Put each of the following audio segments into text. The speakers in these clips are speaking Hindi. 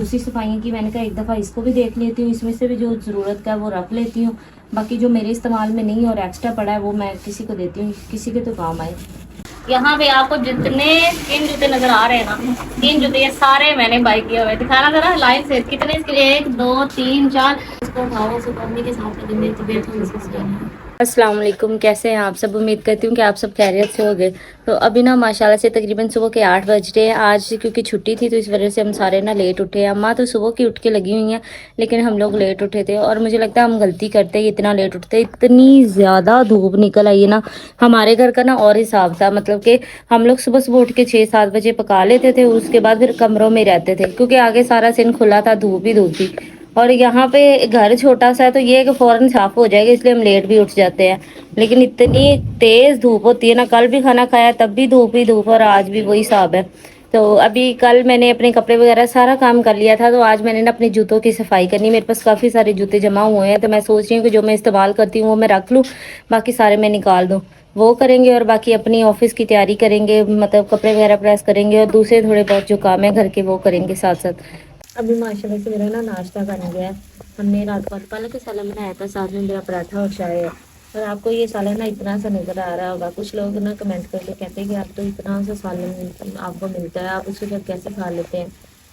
दूसरी सफाइयाँ की, मैंने कहा एक दफ़ा इसको भी देख लेती हूँ, इसमें से भी जो ज़रूरत का है वो रख लेती हूँ, बाकी जो मेरे इस्तेमाल में नहीं और एक्स्ट्रा पड़ा है वो मैं किसी को देती हूँ, किसी के तो काम आए। यहाँ पे आपको जितने स्किन जूते नजर आ रहे हैं ना, स्किन जूते ये सारे मैंने बाई किए हुए। दिखाना जरा लाइन से कितने इसके, 1 2 3 4। इसको उठाओ, सुबह मम्मी के साथ में मेरी तबीयत थोड़ी सी सही है। अस्सलाम वालेकुम, कैसे हैं आप सब? उम्मीद करती हूँ कि आप सब खैरियत से होंगे। तो अभी ना माशाल्लाह से तकरीबन सुबह के 8 बज रहे हैं। आज क्योंकि छुट्टी थी तो इस वजह से हम सारे ना लेट उठे। अम्मा तो सुबह की उठ के लगी हुई हैं, लेकिन हम लोग लेट उठे थे और मुझे लगता है हम गलती करते हैं इतना लेट उठते। इतनी ज़्यादा धूप निकल आई है ना, हमारे घर का ना और हिसाब था, मतलब कि हम लोग सुबह सुबह उठ के 6 7 बजे पका लेते थे, उसके बाद फिर कमरों में रहते थे क्योंकि आगे सारा दिन खुला था, धूप ही धूप थी। और यहाँ पे घर छोटा सा है तो ये है कि फ़ौरन साफ हो जाएगा, इसलिए हम लेट भी उठ जाते हैं। लेकिन इतनी तेज़ धूप होती है ना, कल भी खाना खाया तब भी धूप ही धूप, और आज भी वही हिसाब है। तो अभी कल मैंने अपने कपड़े वगैरह सारा काम कर लिया था, तो आज मैंने ना अपने जूतों की सफाई करनी। मेरे पास काफ़ी सारे जूते जमा हुए हैं, तो मैं सोच रही हूँ कि जो मैं इस्तेमाल करती हूँ वो मैं रख लूँ, बाकी सारे मैं निकाल दूँ। वो करेंगे और बाकी अपनी ऑफिस की तैयारी करेंगे, मतलब कपड़े वगैरह प्रेस करेंगे और दूसरे थोड़े बहुत जो काम है घर के वो करेंगे साथ साथ। अभी माशाल्लाह से मेरा ना नाश्ता बन गया है। हमने रात को पालक का सालन बनाया था, साथ में मेरा पराठा और चाय है। और आपको ये सालन ना इतना सा नज़र आ रहा होगा, कुछ लोग ना कमेंट करके कहते हैं कि आप तो इतना सा सालन आपको मिलता है, आप उसके साथ कैसे खा लेते हैं।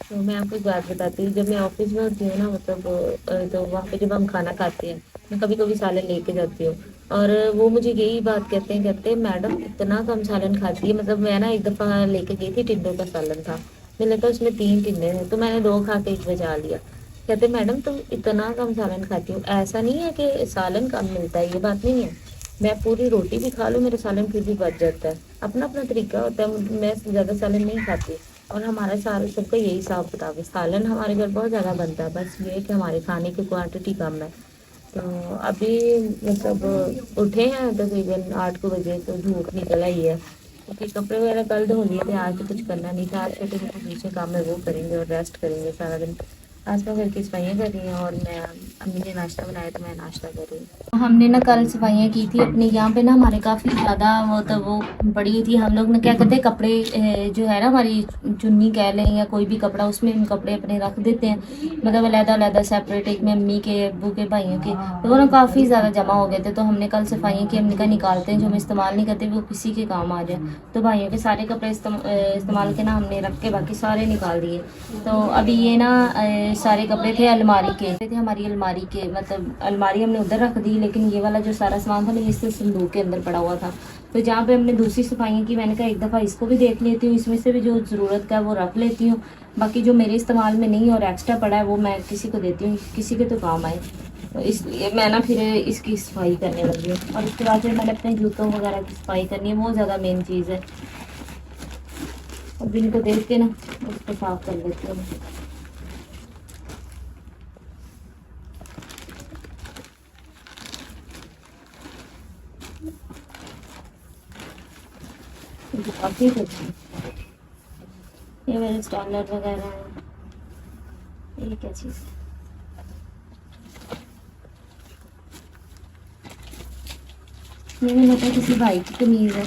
तो मैं आपको एक बात बताती हूँ, जब मैं ऑफिस में होती हूँ ना, मतलब तो वहाँ पे जब हम खाना खाते हैं, मैं कभी कभी सालन लेके जाती हूँ। और वो मुझे यही बात कहते हैं मैडम इतना कम सालन खाती है। मतलब मैं ना एक दफ़ा लेके गई थी, टिंडों का सालन था, मुझे लगा उसमें 3 टिंडे हैं, तो मैंने 2 खा के एक बचा लिया। कहते मैडम तुम इतना कम सालन खाती हो। ऐसा नहीं है कि सालन कम मिलता है, ये बात नहीं है। मैं पूरी रोटी भी खा लूँ, मेरा सालन फिर भी बच जाता है। अपना अपना तरीका होता है, मैं ज़्यादा सालन नहीं खाती। और हमारा सारा सबका यही हिसाब किताब है, सालन हमारे घर बहुत ज़्यादा बनता है, बस ये है कि हमारे खाने की क्वांटिटी कम है। तो अभी मतलब उठे हैं तकरीबन 8 को बजे, तो धूप निकल आई है, क्योंकि कपड़े वगैरह कल धो लिए थे, आज तो कुछ करना नहीं था। आज छोटे मोटे दूसरे काम है वो करेंगे और रेस्ट करेंगे सारा दिन। आज मैं घर की सफाइयाँ कर रही हूँ और मैं, अम्मी ने नाश्ता बनाया तो मैं नाश्ता कर रही हूँ। हमने ना कल सफाइयाँ की थी अपनी, यहाँ पे ना हमारे काफ़ी ज़्यादा वो तो वो पड़ी हुई थी। हम लोग ने क्या कहते हैं कपड़े जो है ना, हमारी चुन्नी कह लें या कोई भी कपड़ा, उसमें हम कपड़े अपने रख देते हैं, मतलब अलग-अलग सेपरेट, एक में अम्मी के, अब्बू के, भाइयों के। तो वो ना काफ़ी ज़्यादा जमा हो गए थे, तो हमने कल सफाइयाँ की। हमने कहा निकालते हैं, जो हम इस्तेमाल नहीं करते वो किसी के काम आ जाए। तो भाइयों के सारे कपड़े इस्तेमाल के ना हमने रख के बाकी सारे निकाल दिए। तो अभी ये ना सारे कपड़े थे अलमारी के, थे हमारी अलमारी के, मतलब अलमारी हमने उधर रख दी, लेकिन ये वाला जो सारा सामान था ना, इस संदूक के अंदर पड़ा हुआ था। तो जहाँ पे हमने दूसरी सफाइयाँ की, मैंने कहा एक दफ़ा इसको भी देख लेती हूँ, इसमें से भी जो ज़रूरत का है वो रख लेती हूँ, बाकी जो मेरे इस्तेमाल में नहीं और एक्स्ट्रा पड़ा है वो मैं किसी को देती हूँ, किसी के तो काम आए। तो इसलिए मैं ना फिर इसकी सफाई करने लगी हूँ। और उसके बाद फिर मैंने अपने जूतों वगैरह की सफाई करनी है, वो ज़्यादा मेन चीज़ है। अब इनको देख के ना उसको साफ कर लेती हूँ। काफ़ी कुछ है। ये मेरे स्टैंडर्ड वगैरह है। ये क्या चीज़ है? ये मुझे लगता है किसी भाई की कमीज़ है।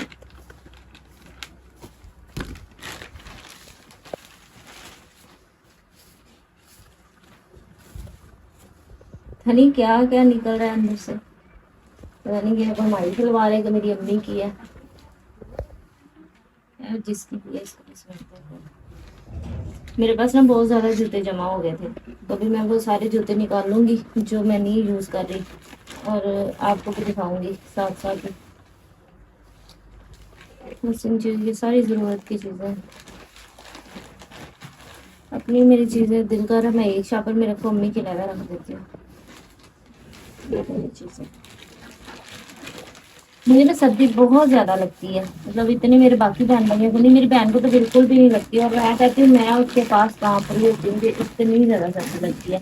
पता नहीं क्या क्या निकल रहा है अंदर से, पता नहीं ये हमारी सलवार है कि मेरी अम्मी की है, यार जिसकी भी है इसको बस रहता है। मेरे पास ना बहुत ज़्यादा जूते जमा हो गए थे, तो अभी मैं वो सारे जूते निकाल लूँगी जो मैं नहीं यूज़ कर रही, और आपको भी दिखाऊंगी साथ साथ ही। बस ये सारी ज़रूरत की चीज़ें, अपनी मेरी चीज़ें दिल कर रहा मैं एक शापर में रखूँ, अम्मी के अलावा रख देती हूँ। ये मेरी चीज़ें, मुझे ना सर्दी बहुत ज़्यादा लगती है, मतलब इतनी मेरे बाकी बहन भाइयों को नहीं, मेरी बहन को तो बिल्कुल भी नहीं लगती, और मैं कहती हूँ मैं उसके पास कहाँ पर होती हूँ, मुझे इतनी ज़्यादा सर्दी लगती है।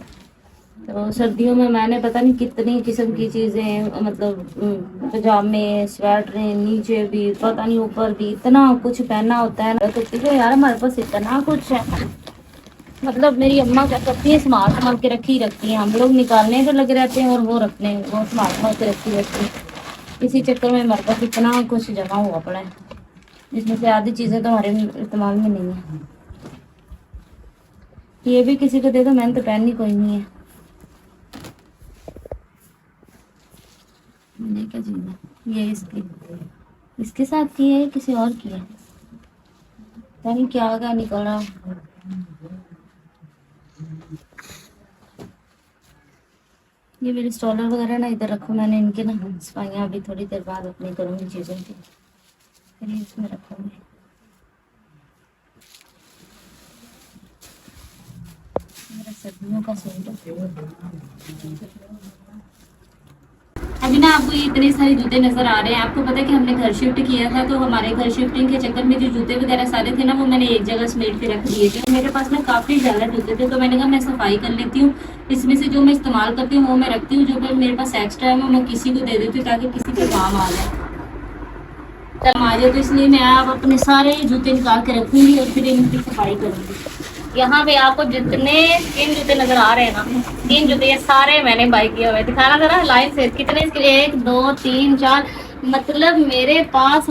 तो सर्दियों में मैंने पता नहीं कितनी किस्म की चीज़ें, मतलब पजामे, स्वेटरें, नीचे भी पता नहीं ऊपर भी इतना कुछ पहना होता है ना, तो देखो यार हमारे पास इतना कुछ है। मतलब मेरी अम्मा क्या करती है, संभाल संभाल के रखी रखती है, हम लोग निकालने तो लगे रहते हैं और वो रखने, वो संभाल संभाल के रखी रहती है। इसी चक्कर में हमारे पास इतना कुछ जमा हुआ पड़ा है, जिसमें से आधी चीज़ें तो हमारे इस्तेमाल में नहीं है। ये भी किसी को दे दो, मैंने तो पहननी कोई नहीं है। ये क्या चीज़ है? ये इसके साथ की है, किसी और की है, पता नहीं क्या क्या निकल रहा। ये मेरे स्टॉलर वगैरह ना इधर रखो, मैंने इनके ना सफाइयाँ अभी थोड़ी देर बाद अपनी करूँगी चीज़ों की, फिर इसमें रखूँगी। मेरा सर्दियों का सूट अभी ना आपको ये इतने सारे जूते नजर आ रहे हैं। आपको पता है कि हमने घर शिफ्ट किया था, तो हमारे घर शिफ्टिंग के चक्कर में जो जूते वगैरह सारे थे ना, वो मैंने एक जगह समेट के रख दिए थे। मेरे पास ना काफ़ी ज़्यादा जूते थे, तो मैंने कहा मैं सफाई कर लेती हूँ, इसमें से जो मैं इस्तेमाल करती हूँ वो मैं रखती हूँ, जो मेरे पास एक्स्ट्रा है वो मैं किसी को दे देती हूँ ताकि किसी के काम आ जाए, चल आ जाए। तो इसलिए मैं आप अपने सारे जूते निकाल के रखूँगी और फिर इनकी सफाई करूँगी। यहाँ पे आपको जितने स्किन जूते नजर आ रहे हैं ना, स्किन जूते ये सारे मैंने बाई किए हुए। दिखाना जरा लाइन से कितने इसके लिए, 1 2 3 4, मतलब मेरे पास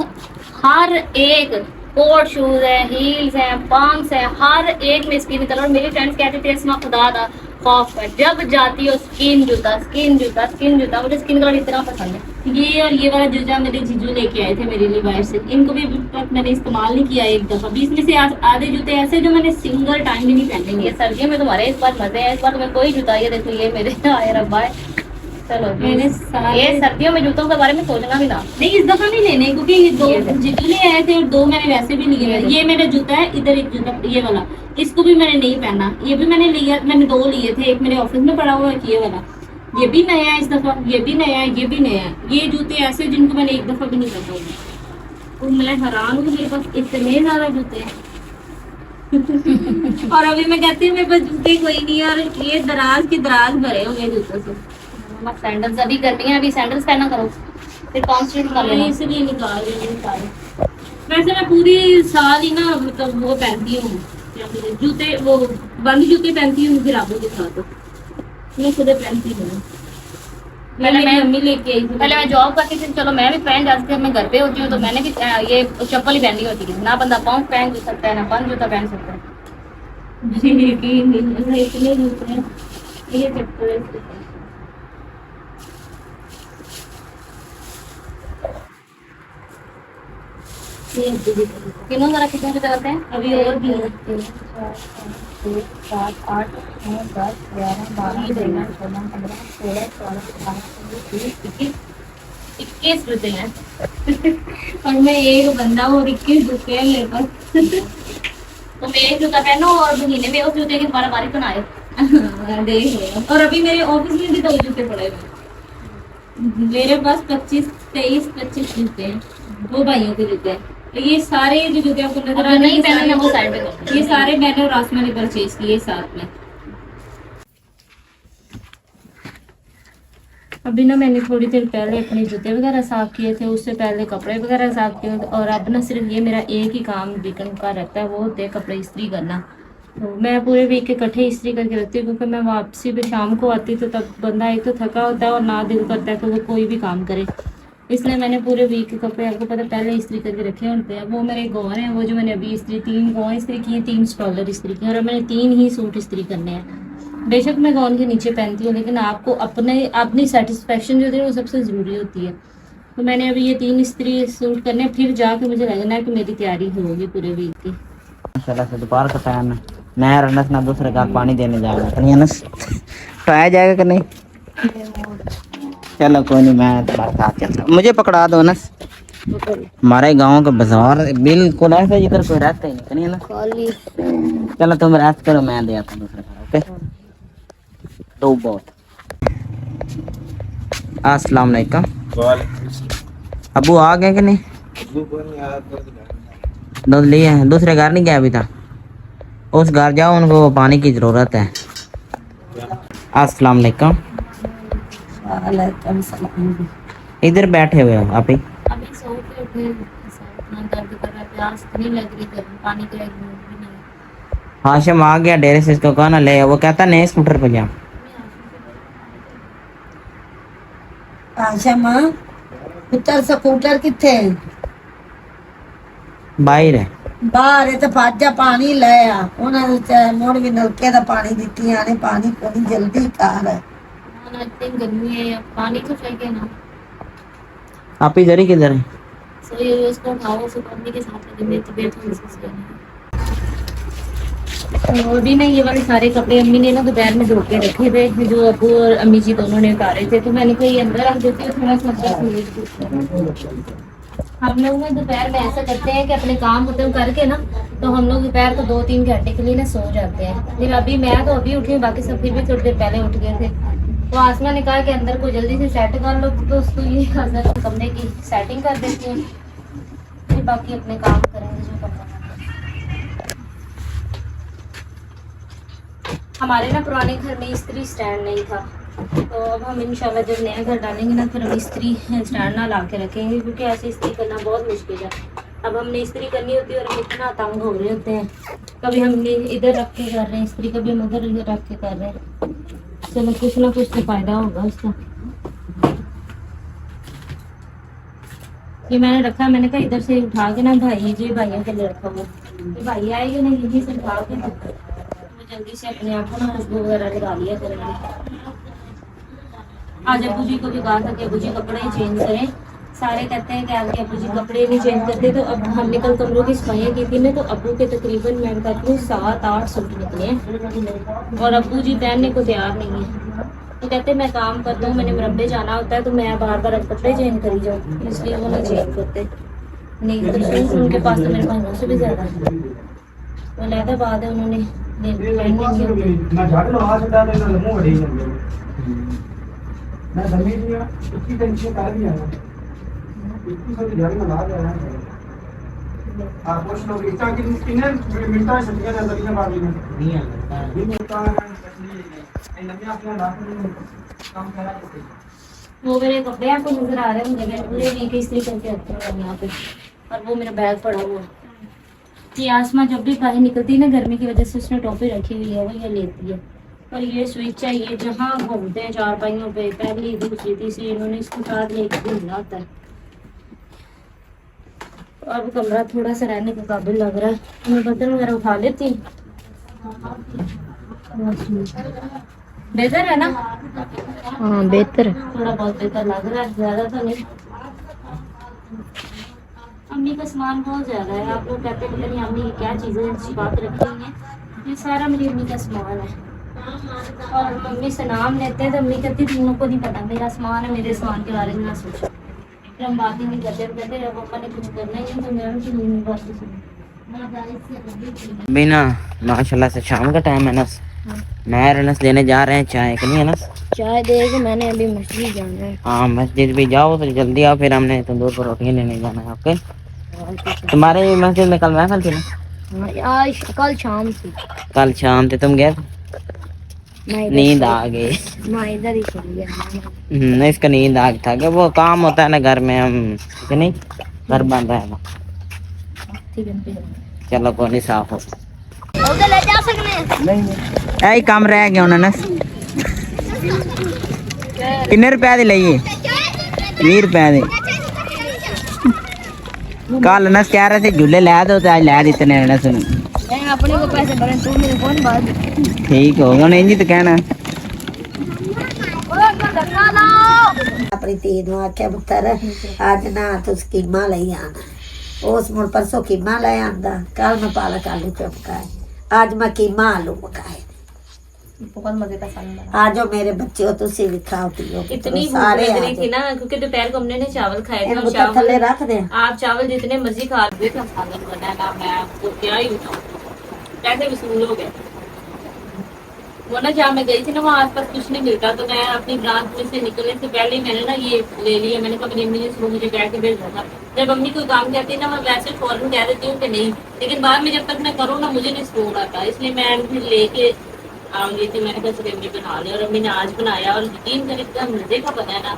हर एक कोट शूज है, हील्स है, पम्प्स है, हर एक में स्किन कलर। मेरी फ्रेंड्स कहते थे इसमें खुदा था खौफ है, जब जाती हो स्किन जूता स्किन जूता स्किन जूता। मुझे स्किन कलर इतना पसंद है। ये और ये वाला जूता मेरे जीजू लेके आए थे मेरे लिए बाहर से, इनको भी अभी तक मैंने इस्तेमाल नहीं किया एक दफा भी। इसमें से आधे जूते ऐसे जो मैंने सिंगल टाइम भी नहीं पहने। ये सर्दियों में तुम्हारे इस बार मजे हैं, इस बार तुम्हें कोई जूता, ये देखो ये मेरे आए रब्बा है। चलो मैंने ये सर्दियों में जूतों के बारे में सोचना भी ना, नहीं इस दफा नहीं लेने, क्योंकि ये 2 जीजू ले आए थे और 2 मैंने वैसे भी लिए। ये मेरा जूता है, इधर एक जूता ये वाला, इसको भी मैंने नहीं पहना। ये भी मैंने लिया, मैंने 2 लिए थे, एक मेरे ऑफिस में पड़ा हुआ है, ये वाला, ये भी नया है इस दफा, ये भी नया है, ये भी नया है। ये जूते ऐसे जिनको मैंने एक दफा भी नहीं पहना हुआ, तो मैं हैरान हूँ मेरे पास इतने ज्यादा जूते हैं। और अभी मैं कहती हूँ मेरे पास जूते कोई नहीं है, और ये दराज के दराज भरे हुए जूतों से। सैंडल्स अभी गर्मी है, अभी सैंडल्स पहना करो, फिर कॉन्स्टेंट कर लेना, इसलिए निकाल रही हूँ सारे। वैसे मैं पूरी साल ही ना मतलब वो पहनती हूँ जूते, वो बंद जूते पहनती हूँ गिराबों के साथ, मैं खुद पहनती हूँ। पहले मैं मम्मी लेके आई थी, पहले मैं जॉब करती थी, चलो मैं भी पहन जाती थी, मैं घर पे होती हूँ तो मैंने भी ये चप्पल ही पहननी होती है ना, बंदा पाँव पहन सकता है ना बंद जूता पहन सकता है। इतने जूते हैं, ये चप्पल है। कितनों जरा कितने जूते करते हैं अभी और भी 3 4 5 6 7 8 9 10 11 12 13 14 15 16 17 18 21 जूते हैं। और मैं एक बंदा और 21 जूते हैं मेरे पास। तो मैं एक जूता पहनो और महीने में उस जूते की 12 बारी बनाए। देख लो। और अभी मेरे ऑफिस में भी 2 जूते पड़े हुए, मेरे पास 25 जूते हैं, 2 भाइयों के जूते हैं। तो ये सारे जो जूते आपको नजर आ रहे हैं, पहले वो साइड पे, ये सारे मैंने और आसमा ने परचेज किए साथ में। अभी ना मैंने थोड़ी देर पहले अपने जूते वगैरह साफ किए थे, उससे पहले कपड़े वगैरह साफ किए, और अब ना सिर्फ ये मेरा एक ही काम वीकेंड का रहता है, वो होते है कपड़े इस्त्री करना। तो मैं पूरे वीक के इकट्ठे इस्त्री करके रखती हूँ, क्योंकि मैं वापसी पे शाम को आती तो तब बंदा एक तो थका होता है और ना दिल करता है कि वो कोई भी काम करे, इसलिए मैंने पूरे वीक के कपड़े आपको पता पहले इस्त्री करके रखे होते हैं। वो मेरे गौर हैं, वो जो मैंने अभी इस्त्री 3 गौन इस्त्री की है, 3 स्टॉलर इस्त्री की, और मैंने 3 ही सूट इस्त्री करने हैं। बेशक मैं गौन के नीचे पहनती हूँ, लेकिन आपको अपनी सेटिस्फेक्शन जो है वो सबसे ज़रूरी होती है। तो मैंने अभी ये 3 इस्त्री सूट करने, फिर जाके मुझे लगना है कि मेरी तैयारी होगी पूरे वीक की। माशाल्लाह से दोपहर का टाइम है, मैं और अनस ना दूसरे का पानी देने जा रहा हूँ। अनस तो आया जाएगा कि नहीं? चलो कोई नहीं, मैं तुम्हारे साथ चलता हूँ, मुझे पकड़ा दो अनस। हमारे गांव का बाजार बिल्कुल ऐसा जिधर कोई रहता ही नहीं ना। चलो तुम रेस्ट करो, मैं दे आता हूँ दूसरे का। ओके दो बहुत। अस्सलाम वालेकुम। अबू आ गए कि नहीं? दूध लिए हैं, दूसरे घर नहीं गया अभी तक? उस घर जाओ, उनको पानी की जरूरत है। अस्सलाम वालेकुम। इधर बैठे हुए हो आप ही? अभी सो के उठे, इतना दर्द कर रहा है, प्यास इतनी लग रही है, पानी की भी नहीं। हाशिम आ गया डेरे से, इसको कहा ना ले, वो कहता नहीं स्कूटर पे जा। आशा मां पुत्र स्कूटर किथे बाहर है। ਬਾਹਰ ਇਹ ਤਾਂ ਫਾਜਾ ਪਾਣੀ ਲੈ ਆ ਉਹਨਾਂ ਨੂੰ ਮੁੜ ਵੀ ਨਲਕੇ ਦਾ ਪਾਣੀ ਦਿੱਤੀਆਂ ਨੇ ਪਾਣੀ ਕੋਈ ਜਲਦੀ ਕਰ ना इतनी गर्मी है, अब पानी तो चाहिए ना। आप इधर ही किधर है? सो ये उसको उठाओ, उसको मम्मी के साथ लगे, मेरी तबीयत थोड़ी सी सही नहीं है। और भी ना ये वाले सारे कपड़े अम्मी ने ना दोपहर में धो के रखे थे, जो अबू और अम्मी जी दोनों ने उतारे थे, तो मैंने कहा ये अंदर रख देती हूँ, थोड़ा सा हम लोग ना दोपहर में ऐसा करते हैं कि अपने काम खत्म करके ना, तो हम लोग दोपहर को 2-3 घंटे के लिए ना सो जाते हैं। फिर अभी मैं तो अभी उठी हूँ, बाकी सब फिर भी थोड़ी देर पहले उठ गए थे। तो आसमा ने कहा कि अंदर को जल्दी से सेट कर लो, तो उसको ये अंदर कमरे की सेटिंग कर देती हूँ, फिर बाकी अपने काम करेंगे जो करना है। हमारे ना पुराने घर में इस्त्री स्टैंड नहीं था, तो अब हम इंशाल्लाह जब नया घर डालेंगे ना, फिर हम इस्त्री स्टैंड ना ला के रखेंगे, क्योंकि ऐसे इस्त्री करना बहुत मुश्किल है। अब हमने इस्त्री करनी होती है और हम इतना तंग हो रहे होते हैं, कभी हमने इधर रख के कर रहे हैं इस्त्री, कभी हम उधर रख के कर रहे हैं। चलो कुछ ना कुछ तो फायदा होगा उसका। ये मैंने रखा, मैंने कहा इधर से उठा के ना भाई जी भाइयों के लिए रखा वो, भाई आएंगे ना यहीं से उठा के तो जल्दी से अपने आप को ना खुशबू वगैरह लगा लिया करेंगे। आज अबू जी को भी कहा था कि अबू जी कपड़े ही चेंज करें, सारे कहते हैं कि आपके अबू जी कपड़े नहीं चेंज करते। तो अब हमने कल कमरों की सफाइयाँ की थी ना, तो अबू के तकरीबन मैं कहती हूँ 7-8 सूट निकले हैं, और अबू जी पहनने को तैयार नहीं है। तो कहते मैं काम करता हूँ, मैंने मुरब्बे जाना होता है, तो मैं बार बार अब कपड़े चेंज करी जाऊँ, इसलिए वो नहीं चेंज करते। नहीं तो सूट उनके पास तो मेरे भाइयों से भी ज़्यादा है, वो लहदा बाद है उन्होंने वो मेरे कपड़े आपको नजर आ रहे हैं, मुझे पूरे नहीं कि इस्त्री करके रखते हैं यहाँ पे, और वो मेरा बैग पड़ा हुआ है। ये आसमा जब भी बाहर निकलती है ना गर्मी की वजह से, उसने टोपी रखी हुई है, वो ये लेती है। और ये स्विच है, ये जहाँ घूमते हैं चारपाइयों पे, पहली दूसरी तीसरी, इन्होंने इसको साथ लेकर घूमना होता है। अब कमरा थोड़ा सा रहने के काबिल लग रहा है, मैं बर्तन वगैरह उठा लेती हूँ। बेहतर है ना? हाँ बेहतर है, थोड़ा बहुत बेहतर लग रहा है, ज्यादा तो नहीं। अम्मी का सामान बहुत ज्यादा है, आप लोग कहते हैं पता नहीं अम्मी क्या चीजें छिपा के रखी हुई हैं, ये सारा मेरी अम्मी का सामान है। और मम्मी से नाम लेते हैं तो अम्मी कहती तुम लोग को नहीं पता मेरा सामान है, मेरे सामान के बारे में ना सोचो। फिर हम बात ही नहीं करते, कहते जब मम्मा ने कुछ करना ही है तो मैं उनकी नहीं बात सुनी। बिना माशाल्लाह से शाम का टाइम है ना, मैं रनस लेने जा रहे हैं चाय के लिए ना, चाय देगा। मैंने अभी मछली जाना है। हाँ मस्जिद भी जाओ तो जल्दी आओ, फिर हमने तंदूर पर रोटियाँ लेने जाना है। ओके, तुम्हारे मस्जिद में कल महफिल थी ना? हाँ, आज कल शाम थी। कल शाम थे, तुम गए? नींद आ गई। मैं इधर ही चली गया। इसका नींद आ गया था कि वो काम होता है ना घर में, हम कि नहीं घर बन रहा है ना। चलो कोई नहीं, साफ हो उधर ले जा सकने ऐ काम रह गया उन्होंने। किन्ने रुपए दे लिए? 20 रुपए दे। कल नस कह रहे थे झूले लै दो, तो आज लै दिते ने ना। सुन मैं अपने को पैसे भरे, तू मेरे फोन बात ठीक हो गया, इंज तो कहना। अपनी धी ਨੂੰ ਆਖਿਆ ਪੁੱਤਰ ਅੱਜ ਨਾ ਤੂੰ ਸਕੀਮਾਂ ਲਈ ਆਣਾ, ਉਸ ਮੁੜ ਪਰਸੋਂ ਕੀਮਾ ਲੈ ਆਂਦਾ, ਕੱਲ ਮੈਂ ਪਾਲਕ ਆਲੂ ਪਕਾਏ, ਅੱਜ ਮੈਂ ਕੀਮਾ आलू पकाए। बहुत मजे का खाना बना। आ जाओ मेरे बच्चे हो, तुसी भी खाओ पियो, इतनी सारे भूख आ लग रही थी जाओ। ना, क्योंकि दोपहर को हमने चावल खाए थे। इनको और चावल थल्ले रख दे। आप चावल जितने मर्जी खा रहे थे, खाना बनाना मैं आपको क्या ही बताऊं, कैसे वसूल हो गए। वो ना जहाँ मैं गई थी ना, वहाँ आसपास कुछ नहीं मिलता, तो मैं अपनी ब्रांच में से निकलने से पहले ही मैंने ना ये ले लिया। मैंने कहा मेरी अम्मी ने इसको मुझे कह के भेजा था। जब अम्मी कोई काम कहती है ना, मैं वैसे फौरन कह देती हूँ कि नहीं, लेकिन बाद में जब तक मैं करूँ ना, मुझे नहीं सुकून आता, इसलिए मैं फिर लेके आऊंगी थी। मैंने कहा चलो अम्मी बना लिया, और अम्मी ने आज बनाया, और यकीन करें इतना मजे का बना है ना,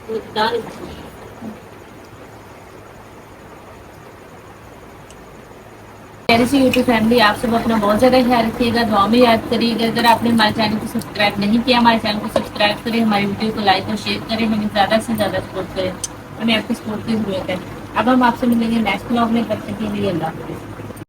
तो बता नहीं सकती। मेरे से यूट्यूब फैमिली, आप सब अपना बहुत ज़्यादा ख्याल रखिएगा, दुआ में याद करिएगा। अगर आपने हमारे चैनल को सब्सक्राइब नहीं किया, हमारे चैनल को सब्सक्राइब करें, हमारी वीडियो को लाइक और शेयर करें, हमें ज़्यादा से ज़्यादा सपोर्ट करें, हमें आपकी सपोर्ट की ज़रूरत है। अब हम आपसे मिलेंगे नेक्स्ट ब्लॉग में, तब तक के लिए अल्लाह हाफ़िज़।